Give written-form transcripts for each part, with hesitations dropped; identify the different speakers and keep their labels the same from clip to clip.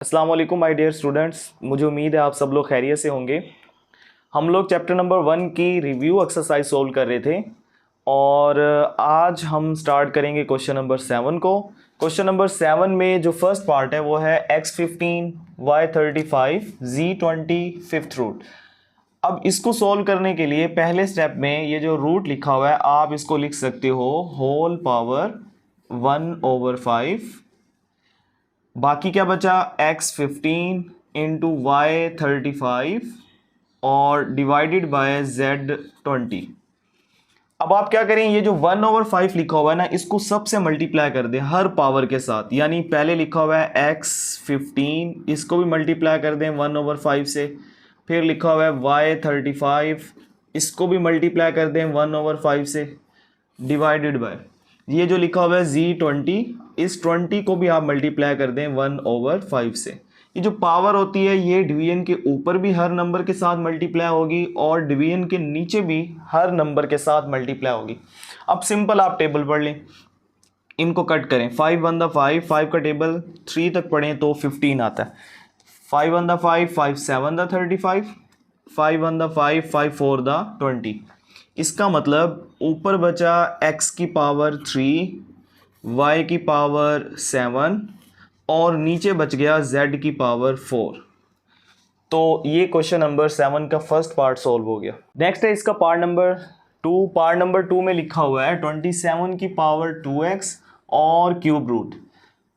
Speaker 1: अस्सलाम वालेकुम my dear students, मुझे उम्मीद है आप सब लोग खैरियत से होंगे। हम लोग चैप्टर नंबर 1 की रिव्यू एक्सरसाइज सोल्व कर रहे थे और आज हम स्टार्ट करेंगे क्वेश्चन नंबर 7 को। क्वेश्चन नंबर 7 में जो फर्स्ट पार्ट है वो है x15 y35 z20 fifth root. अब इसको सोल्व करने के लिए पहले स्टेप में ये जो रूट लिखा हुआ है आप इसको लिख सकते हो होल पावर 1/5। बाकी क्या बचा x15 इंटू y35 और डिवाइडेड बाय z20। अब आप क्या करें, ये जो 1/5 लिखा हुआ है ना, इसको सबसे मल्टीप्लाई कर दें हर पावर के साथ। यानी पहले लिखा हुआ है x15, इसको भी मल्टीप्लाई कर दें 1/5 से। फिर लिखा हुआ है y35, इसको भी मल्टीप्लाई कर दें 1/5 से, डिवाइडेड बाय ये जो लिखा हुआ है z20, इस 20 को भी आप मल्टीप्लाई कर दें 1/5 से। ये जो पावर होती है ये डिवीजन के ऊपर भी हर नंबर के साथ मल्टीप्लाई होगी और डिवीजन के नीचे भी हर नंबर के साथ मल्टीप्लाई होगी। अब सिंपल आप टेबल पढ़ लें, इनको कट करें। 5 1 5, 5 का टेबल 3 तक पढ़ें तो 15 आता है। 5 1 5, 5 7 35, 5 1 5, 5 4 20। इसका मतलब ऊपर बचा x की पावर 3, y की पावर 7 और नीचे बच गया z की पावर 4। तो ये क्वेश्चन नंबर 7 का फर्स्ट पार्ट सॉल्व हो गया। नेक्स्ट है इसका पार्ट नंबर 2। पार्ट नंबर 2 में लिखा हुआ है 27 की पावर 2x और क्यूब रूट।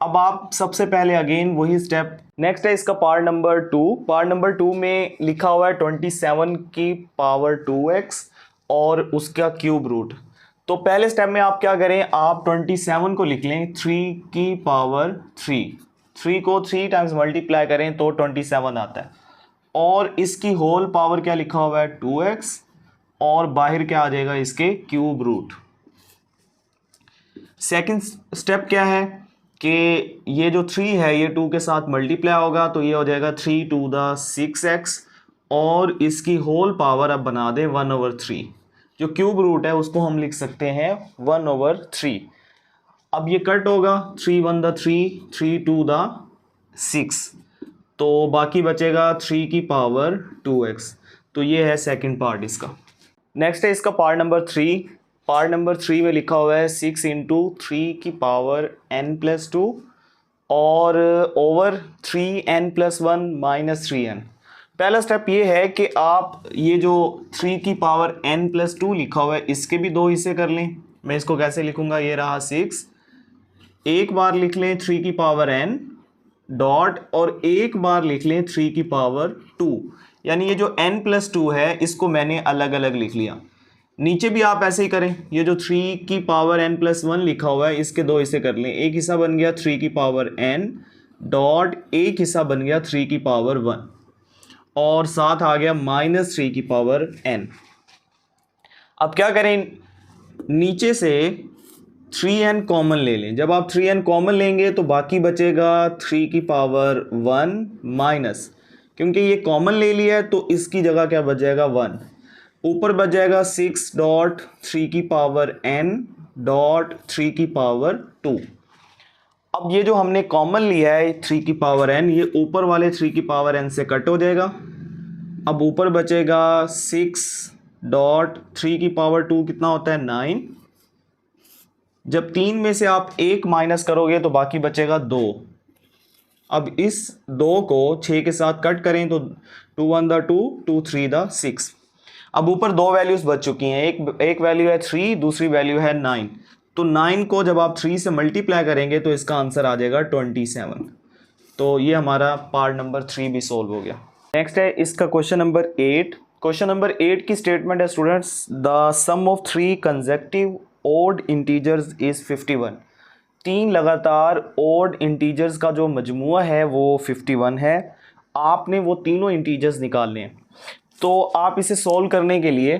Speaker 1: अब आप सबसे पहले अगेन वही स्टेप। नेक्स्ट है इसका पार्ट नंबर 2। पार्ट नंबर 2 में लिखा हुआ है 27 की पावर 2x और उसका क्यूब रूट। तो पहले स्टेप में आप क्या करें, आप 27 को लिख लें 3 की पावर 3। 3 को 3 टाइम्स मल्टीप्लाई करें तो 27 आता है। और इसकी होल पावर क्या लिखा हुआ है 2x और बाहर क्या आ जाएगा इसके क्यूब रूट। सेकंड स्टेप क्या है कि ये जो 3 है ये 2 के साथ मल्टीप्लाई होगा तो ये हो जाएगा 3 to the 6x और इसकी होल पावर अब बना दें 1/3। जो क्यूब रूट है उसको हम लिख सकते हैं 1/3। अब ये कट होगा 3 1 3, 3 2 6, तो बाकी बचेगा 3 की पावर 2x। तो ये है सेकंड पार्ट इसका। नेक्स्ट है इसका पार्ट नंबर 3। पार्ट नंबर 3 में लिखा हुआ है 6 इंटू 3 की पावर n+2 और ओवर 3n+1 माइनस 3n। पहला स्टेप ये है कि आप ये जो 3 की पावर n+2 लिखा हुआ है इसके भी दो हिस्से कर लें। मैं इसको कैसे लिखूंगा, ये रहा 6, एक बार लिख लें 3 की पावर n डॉट और एक बार लिख लें 3 की पावर 2। यानी ये जो n+2 है इसको मैंने अलग अलग लिख लिया। नीचे भी आप ऐसे ही करें, ये जो 3 की पावर n+1 लिखा हुआ है इसके दो हिस्से कर लें। एक हिस्सा बन गया 3 की पावर n डॉट, एक हिस्सा बन गया 3 की पावर 1 और साथ आ गया -3 की पावर n। अब क्या करें, नीचे से 3n कॉमन ले लें। जब आप 3n कॉमन लेंगे तो बाकी बचेगा 3 की पावर 1 माइनस, क्योंकि ये कॉमन ले लिया है तो इसकी जगह क्या बच जाएगा 1। ऊपर बच जाएगा 6 डॉट 3 की पावर n डॉट 3 की पावर 2। अब ये जो हमने कॉमन लिया है 3 की पावर n, ये ऊपर वाले 3 की पावर n से कट हो जाएगा। अब ऊपर बचेगा 6 डॉट 3 की पावर 2 कितना होता है 9। जब 3 में से आप 1 माइनस करोगे तो बाकी बचेगा 2। अब इस 2 को 6 के साथ कट करें तो 2 1 2, 2 3 6। अब ऊपर दो वैल्यूज बच चुकी हैं, एक वैल्यू है 3, दूसरी वैल्यू है 9। तो 9 को जब आप 3 से मल्टीप्लाई करेंगे तो इसका आंसर आ जाएगा 27। तो ये हमारा पार्ट नंबर 3 भी सोल्व हो गया। नेक्स्ट है इसका क्वेश्चन नंबर 8। क्वेश्चन नंबर 8 की स्टेटमेंट है students, the sum of 3 consecutive odd integers is 51। 3 लगातार ओड इंटीजर्स का जो मजमुआ है वो 51 है। आपने वो तीनों इंटीजर्स निकालने हैं। तो आप इसे सोल्व करने के लिए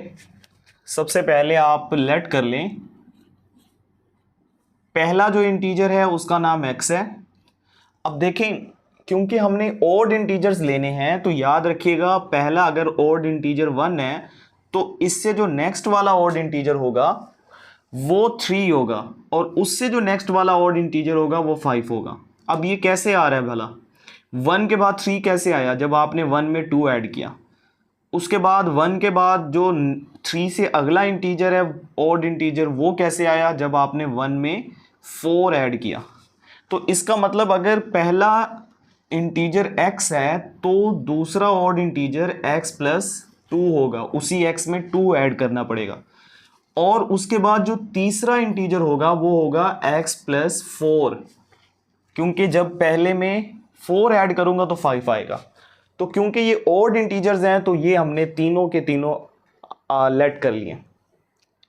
Speaker 1: सबसे पहले आप लेट कर लें। पहला जो इंटीजर है उसका नाम x है। अब देखें, क्योंकि हमने ओड इंटीजर्स लेने हैं तो याद रखिएगा पहला अगर ओड इंटीजर 1 है तो इससे जो नेक्स्ट वाला ओड इंटीजर होगा वो 3 होगा और उससे जो नेक्स्ट वाला ओड इंटीजर होगा वो 5 होगा। अब ये कैसे आ रहा है भला, 1 के बाद 3 कैसे आया? जब आपने 1 में 2 ऐड किया। उसके बाद 1 के बाद जो 3 से अगला इंटीजर है ऑड इंटीजर, वो कैसे आया? जब आपने 1 में 4 ऐड किया। तो इसका मतलब अगर पहला इंटीजर x है तो दूसरा ऑड इंटीजर x प्लस 2 होगा, उसी x में 2 ऐड करना पड़ेगा। और उसके बाद जो तीसरा इंटीजर होगा वो होगा x प्लस 4, क्योंकि जब पहले में 4 ऐड करूंगा तो 5 आएगा। तो क्योंकि ये ऑड इंटीजर्स हैं तो ये हमने तीनों के तीनों लेट कर लिए।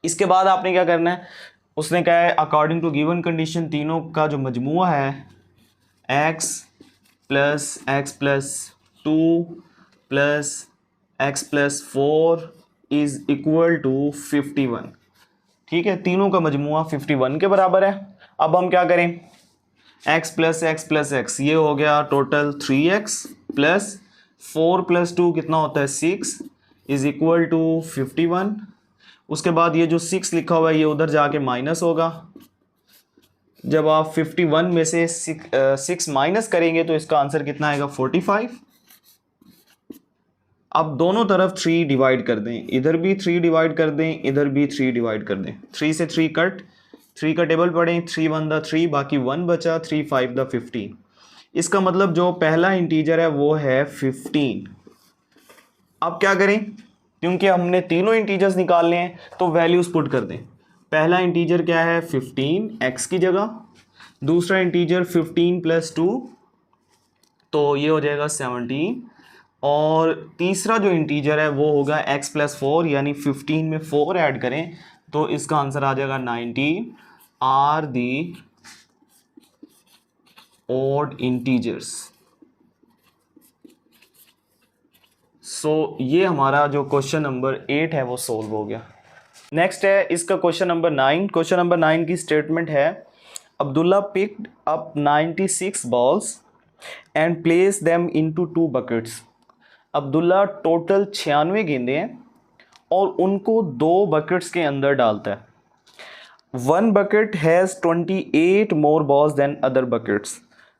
Speaker 1: इसके बाद आपने क्या करना है, उसने कहा है अकॉर्डिंग टू गिवन कंडीशन तीनों का जो मजमुआ है x plus 2 plus x plus 4 is equal to 51। ठीक है, तीनों का मजमुआ 51 के बराबर है। अब हम क्या करें, x प्लस x ये हो गया टोटल 3x प्लस 4 प्लस 2 कितना होता है 6 इज इक्वल टू 51। उसके बाद ये जो 6 लिखा हुआ है ये उधर जाके माइनस होगा। जब आप 51 में से 6 माइनस करेंगे तो इसका आंसर कितना आएगा 45। अब दोनों तरफ 3 डिवाइड कर दें, इधर भी 3 डिवाइड कर दें, इधर भी 3 डिवाइड कर दें। 3 से 3 कट, 3 का टेबल पढ़ें, 3 1 दा 3, बाकी 1 बचा, 3 5 दा 15। इसका मतलब जो पहला इंटीजर है वो है 15। अब क्या करें, क्योंकि हमने तीनों इंटीजर्स निकालने हैं तो वैल्यूज पुट कर दें। पहला इंटीजर क्या है 15 x की जगह, दूसरा इंटीजर 15 प्लस 2 तो ये हो जाएगा 17, और तीसरा जो इंटीजर है वो होगा x प्लस 4, यानी 15 में 4 ऐड करें तो इसका आंसर आ जाएगा 19 आर दी ऑड इंटीजर्स। सो ये हमारा जो क्वेश्चन नंबर 8 है वो सोल्व हो गया। नेक्स्ट है इसका क्वेश्चन नंबर 9। क्वेश्चन नंबर 9 की स्टेटमेंट है Abdullah picked up 96 balls and place them into 2 buckets. Abdullah total 96 गेंदे हैं और उनको 2 बकेट्स के अंदर डालता है। 1 bucket has 28 more balls than other buckets.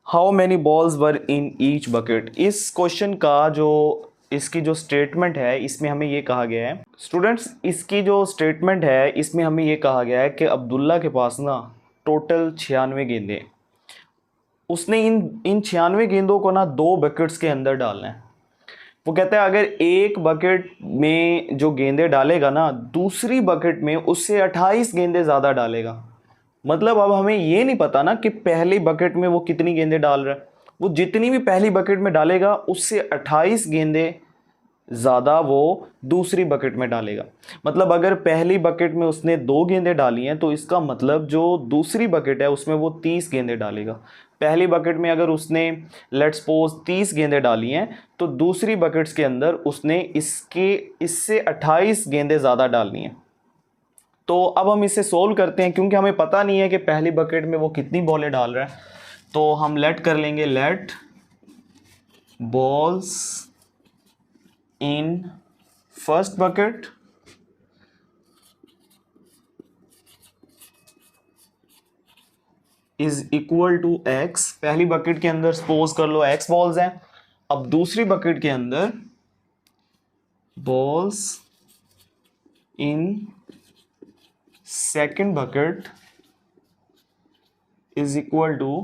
Speaker 1: How many balls were in each bucket? इस क्वेश्चन का जो इसकी जो स्टेटमेंट है इसमें हमें ये कहा गया है स्टूडेंट्स, इसकी जो स्टेटमेंट है इसमें हमें ये कहा गया है कि अब्दुल्ला के पास ना टोटल 96 गेंदे, उसने इन 96 गेंदों को ना 2 बकेट्स के अंदर डालना है। वो कहता है अगर एक बकेट में जो गेंदे डालेगा ना दूसरी बकेट में उससे 28 गेंदे ज़्यादा डालेगा। मतलब अब हमें ये नहीं पता ना कि पहली बकेट में वो कितनी गेंदे डाल रहा है, वो जितनी भी पहली बकेट में डालेगा उससे 28 गेंदे ज़्यादा वो दूसरी बकेट में डालेगा। मतलब अगर पहली बकेट में उसने 2 गेंदे डाली हैं तो इसका मतलब जो दूसरी बकेट है उसमें वो 30 गेंदे डालेगा। पहली बकेट में अगर उसने लेट्स सपोज 30 गेंदे डाली हैं तो दूसरी बकेट्स के अंदर उसने इससे 28 गेंदे ज़्यादा डालनी है। तो अब हम इसे सोल्व करते हैं, क्योंकि हमें पता नहीं है कि पहली बकेट में वो कितनी बॉलें डाल रहा है। तो हम लेट कर लेंगे, let balls in first bucket is equal to x। पहली बकेट के अंदर सपोज कर लो x बॉल्स हैं। अब दूसरी बकेट के अंदर balls in second bucket is equal to,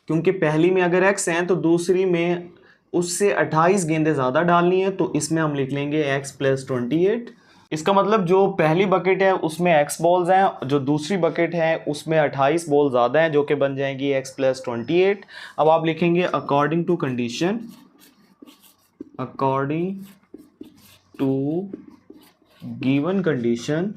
Speaker 1: क्योंकि पहली में अगर x हैं तो दूसरी में उससे 28 गेंदें ज़्यादा डालनी है, तो इसमें हम लिख लेंगे x प्लस 28। इसका मतलब जो पहली बकेट है उसमें x बॉल्स हैं, जो दूसरी बकेट है उसमें 28 बॉल ज़्यादा हैं, जो कि बन जाएंगी x प्लस 28। अब आप लिखेंगे according to condition, according to given condition,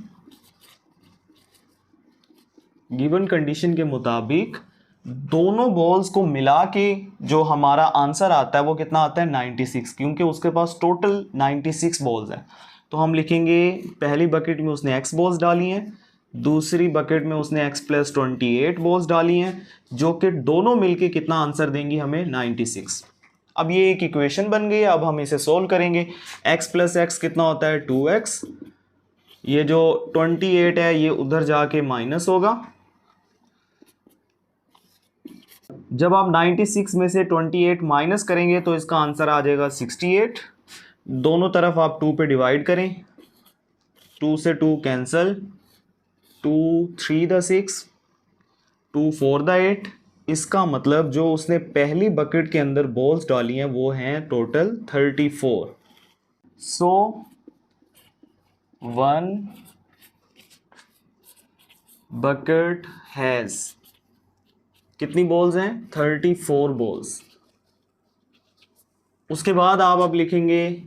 Speaker 1: given condition के मुताबिक दोनों बॉल्स को मिला के जो हमारा आंसर आता है वो कितना आता है 96, क्योंकि उसके पास टोटल 96 बॉल्स हैं। तो हम लिखेंगे पहली बकेट में उसने x बॉल्स डाली हैं, दूसरी बकेट में उसने x प्लस 28 बॉल्स डाली हैं, जो कि दोनों मिलके कितना आंसर देंगी हमें 96। अब ये एक इक्वेशन बन गई है। अब हम इसे सोल्व करेंगे। x प्लस x कितना होता है 2x, ये जो 28 है ये उधर जाके माइनस होगा, जब आप 96 में से 28 माइनस करेंगे तो इसका आंसर आ जाएगा 68। दोनों तरफ आप 2 पे डिवाइड करें, 2 से 2 कैंसल, 2 3 द 6, 2 4 द 8। इसका मतलब जो उसने पहली बकेट के अंदर बॉल्स डाली हैं वो हैं टोटल 34। सो 1 बकेट हैज़ कितनी बॉल्स हैं? 34 बॉल्स। उसके बाद आप अब लिखेंगे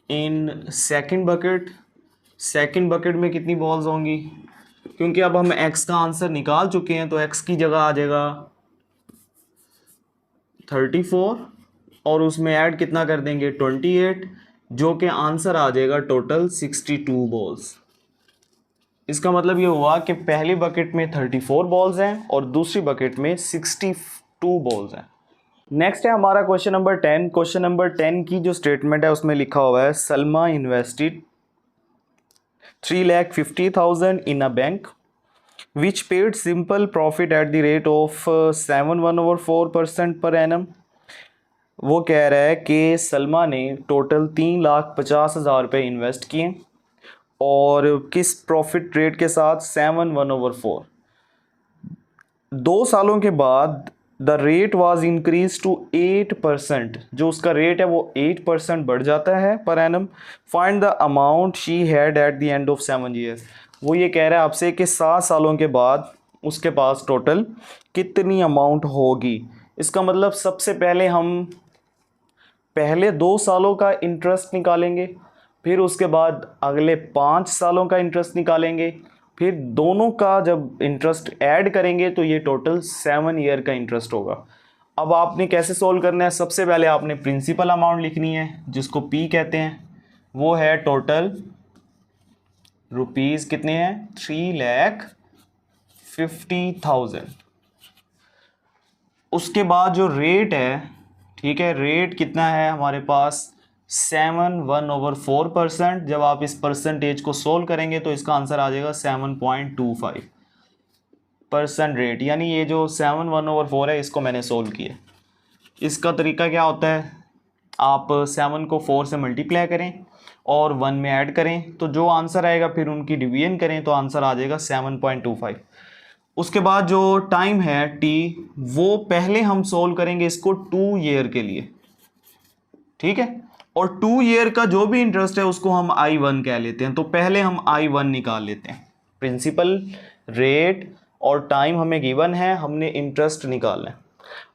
Speaker 1: in second bucket. Second bucket में कितनी बॉल्स होंगी? क्योंकि अब हम x का आंसर निकाल चुके हैं तो x की जगह आ जाएगा 34 और उसमें ऐड कितना कर देंगे 28, जो कि आंसर आ जाएगा टोटल 62 बॉल्स। इसका मतलब ये हुआ कि पहली बकेट में 34 बॉल्स हैं और दूसरी बकेट में 62 बॉल्स हैं। नेक्स्ट है हमारा क्वेश्चन नंबर 10। क्वेश्चन नंबर 10 की जो स्टेटमेंट है उसमें लिखा हुआ है Salma invested 3,50,000 in a bank which paid simple profit at the rate of 7.1/4% per annum। वो कह रहा है कि सलमा ने टोटल 3,50,000 रुपये इन्वेस्ट किए और किस प्रॉफिट रेट के साथ? 7/1/4। 2 सालों के बाद the rate was increase to 8%। जो उसका रेट है वो 8% बढ़ जाता है per annum. Find the amount she had at the end of 7 years. वो ये कह रहा है आपसे कि 7 सालों के बाद उसके पास टोटल कितनी अमाउंट होगी। इसका मतलब सबसे पहले हम पहले 2 सालों का इंटरेस्ट निकालेंगे, फिर उसके बाद अगले 5 सालों का इंटरेस्ट निकालेंगे, फिर दोनों का जब इंटरेस्ट ऐड करेंगे तो ये टोटल 7 ईयर का इंटरेस्ट होगा। अब आपने कैसे सोल्व करना है? सबसे पहले आपने प्रिंसिपल अमाउंट लिखनी है जिसको P कहते हैं। वो है टोटल रुपीज़ कितने हैं? 3,50,000। उसके बाद जो रेट है, ठीक है, रेट कितना है हमारे पास? 7/1/4%। जब आप इस परसेंटेज को सोल्व करेंगे तो इसका आंसर आ जाएगा 7.25% रेट। यानी ये जो 7/1/4 है इसको मैंने सोल्व किया। इसका तरीका क्या होता है? आप 7 को 4 से मल्टीप्लाई करें और 1 में ऐड करें तो जो आंसर आएगा फिर उनकी डिवीजन करें तो आंसर आ जाएगा 7.25। उसके बाद जो टाइम है t, वो पहले हम सोल्व करेंगे इसको 2 ईयर के लिए, ठीक है। और 2 ईयर का जो भी इंटरेस्ट है उसको हम I1 कह लेते हैं। तो पहले हम I1 निकाल लेते हैं। प्रिंसिपल, रेट और टाइम हमें गिवन है, हमने इंटरेस्ट निकालना है।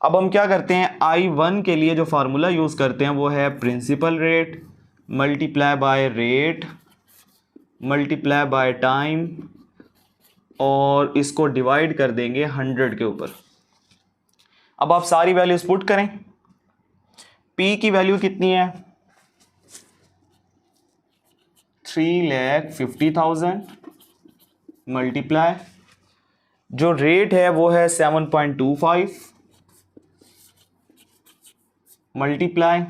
Speaker 1: अब हम क्या करते हैं? I1 के लिए जो फार्मूला यूज़ करते हैं वो है principal rate multiply by rate multiply by time और इसको डिवाइड कर देंगे 100 के ऊपर। अब आप सारी वैल्यूज पुट करें। P की वैल्यू कितनी है? 3,50,000 मल्टीप्लाई, जो रेट है वो है 7.25 मल्टीप्लाई,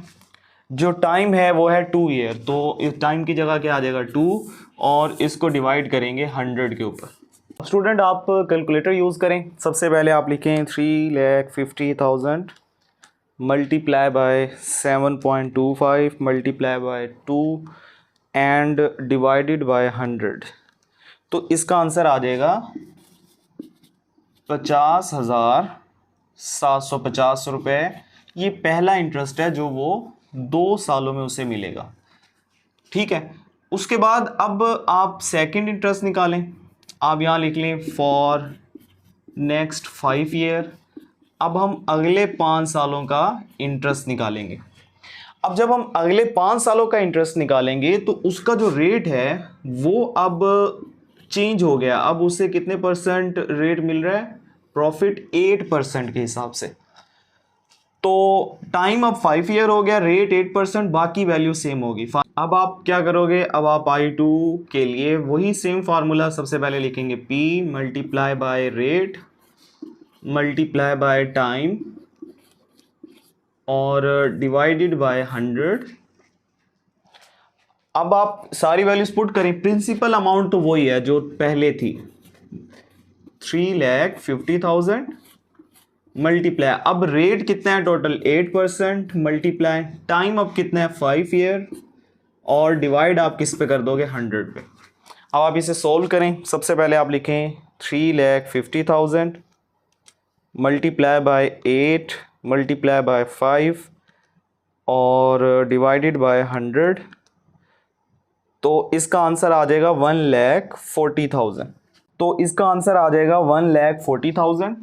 Speaker 1: जो टाइम है वो है 2 ईयर। तो इस टाइम की जगह क्या आ जाएगा 2 और इसको डिवाइड करेंगे 100 के ऊपर। स्टूडेंट आप कैलकुलेटर यूज़ करें। सबसे पहले आप लिखें 3,50,000 multiply by 7.25 multiply by 2 and divided by 100। तो इसका आंसर आ जाएगा 50,750 रुपये। ये पहला इंटरेस्ट है जो वो 2 सालों में उसे मिलेगा, ठीक है। उसके बाद अब आप सेकंड इंटरेस्ट निकालें। आप यहाँ लिख लें फॉर नेक्स्ट 5 ईयर। अब हम अगले 5 सालों का इंटरेस्ट निकालेंगे। अब जब हम अगले 5 सालों का इंटरेस्ट निकालेंगे तो उसका जो रेट है वो अब चेंज हो गया। अब उसे कितने परसेंट रेट मिल रहा है? प्रॉफिट 8% के हिसाब से। तो टाइम अब 5 ईयर हो गया, रेट 8%, बाकी वैल्यू सेम होगी। अब आप क्या करोगे? अब आप I2 के लिए वही सेम फार्मूला सबसे पहले लिखेंगे P multiply by rate multiply by time और डिवाइडेड बाय 100। अब आप सारी वैल्यूज पुट करें। प्रिंसिपल अमाउंट तो वही है जो पहले थी, 3,50,000 मल्टीप्लाई, अब रेट कितना है टोटल 8%, मल्टीप्लाई टाइम अब कितना है 5 ईयर, और डिवाइड आप किस पे कर दोगे 100 पे। अब आप इसे सोल्व करें। सबसे पहले आप लिखें 3,50,000 मल्टीप्लाई बाय 8 मल्टीप्लाई बाय 5 और डिवाइडेड बाय 100, तो इसका आंसर आ जाएगा 1,40,000। तो इसका आंसर आ जाएगा 1,40,000।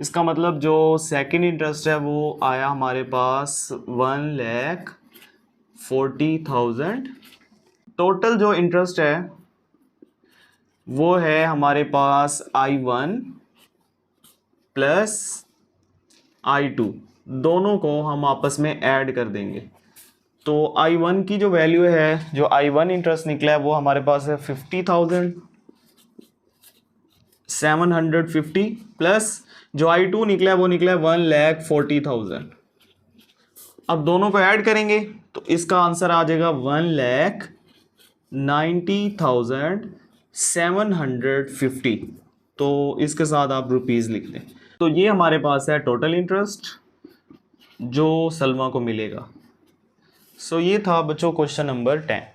Speaker 1: इसका मतलब जो सेकंड इंटरेस्ट है वो आया हमारे पास 1,40,000। टोटल जो इंटरेस्ट है वो है हमारे पास I1 प्लस I2, दोनों को हम आपस में ऐड कर देंगे। तो I1 की जो वैल्यू है, जो I1 इंटरेस्ट निकला है वो हमारे पास है 50,750 प्लस जो I2 निकला है वो निकला है 1,40,000। अब दोनों को ऐड करेंगे तो इसका आंसर आ जाएगा 1,90,750। तो इसके साथ आप रुपीज़ लिख दें। तो ये हमारे पास है टोटल इंटरेस्ट जो सलमा को मिलेगा। सो ये था बच्चों क्वेश्चन नंबर 10।